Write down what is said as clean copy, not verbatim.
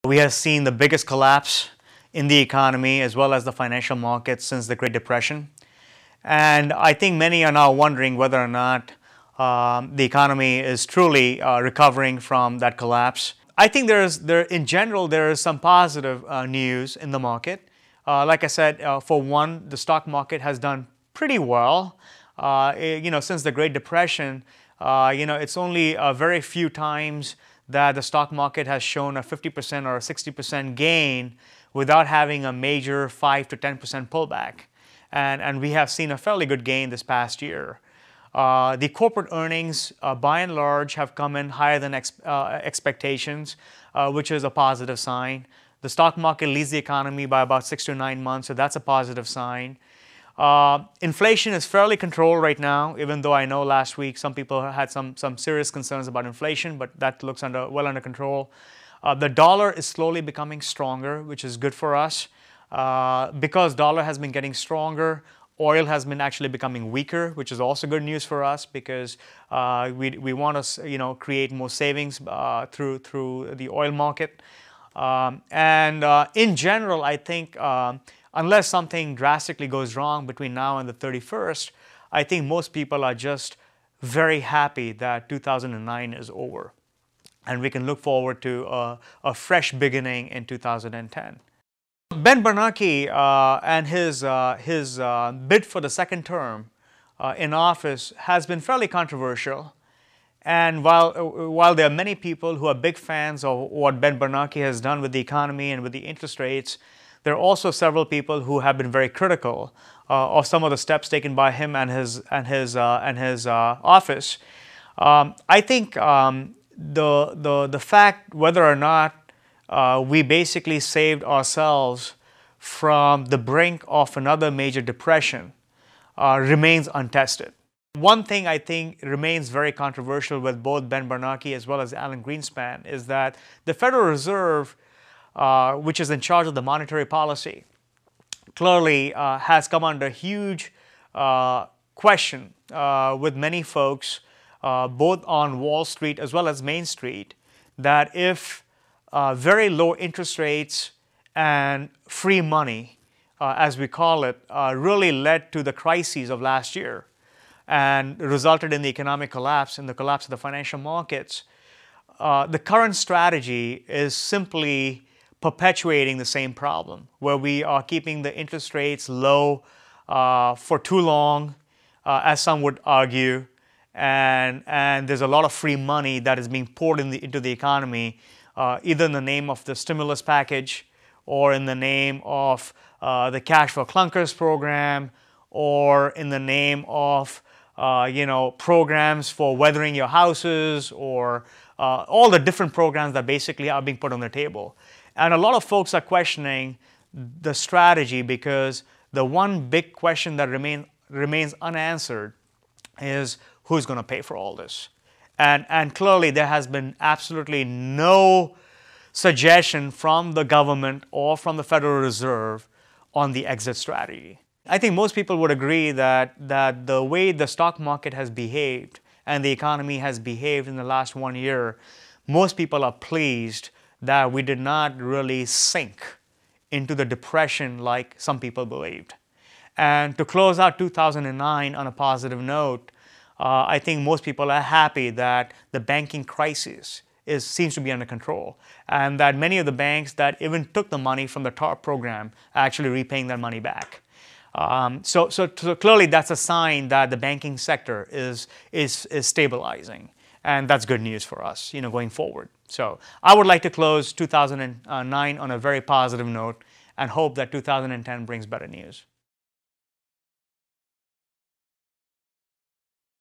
We have seen the biggest collapse in the economy as well as the financial markets since the Great Depression. And I think many are now wondering whether or not the economy is truly recovering from that collapse. I think in general, there is some positive news in the market. Like I said, for one, the stock market has done pretty well. Since the Great Depression, it's only a very few times that the stock market has shown a 50% or a 60% gain without having a major 5 to 10% pullback. And we have seen a fairly good gain this past year. The corporate earnings, by and large, have come in higher than expectations, which is a positive sign. The stock market leads the economy by about 6 to 9 months, so that's a positive sign. Inflation is fairly controlled right now, even though I know last week some people had some serious concerns about inflation, but that looks well under control. The dollar is slowly becoming stronger, which is good for us. Because dollar has been getting stronger, oil has been actually becoming weaker, which is also good news for us because we want to create more savings through the oil market. In general, I think unless something drastically goes wrong between now and the 31st, I think most people are just very happy that 2009 is over. And we can look forward to a fresh beginning in 2010. Ben Bernanke and his bid for the second term in office has been fairly controversial. And while there are many people who are big fans of what Ben Bernanke has done with the economy and with the interest rates, there are also several people who have been very critical of some of the steps taken by him and his office. I think the fact whether or not we basically saved ourselves from the brink of another major depression remains untested. One thing I think remains very controversial with both Ben Bernanke as well as Alan Greenspan is that the Federal Reserve, which is in charge of the monetary policy, clearly has come under huge question with many folks, both on Wall Street as well as Main Street, that if very low interest rates and free money, as we call it, really led to the crises of last year and resulted in the economic collapse and the collapse of the financial markets, the current strategy is simply perpetuating the same problem, where we are keeping the interest rates low for too long, as some would argue, and there's a lot of free money that is being poured into the economy, either in the name of the stimulus package or in the name of the Cash for Clunkers program or in the name of programs for weathering your houses or all the different programs that basically are being put on the table. And a lot of folks are questioning the strategy because the one big question that remains unanswered is who's going to pay for all this. And clearly there has been absolutely no suggestion from the government or from the Federal Reserve on the exit strategy. I think most people would agree that the way the stock market has behaved and the economy has behaved in the last 1 year, most people are pleased that we did not really sink into the depression like some people believed. And to close out 2009 on a positive note, I think most people are happy that the banking crisis seems to be under control and that many of the banks that even took the money from the TARP program are actually repaying their money back. So clearly that's a sign that the banking sector is stabilizing, and that's good news for us, going forward. So I would like to close 2009 on a very positive note and hope that 2010 brings better news.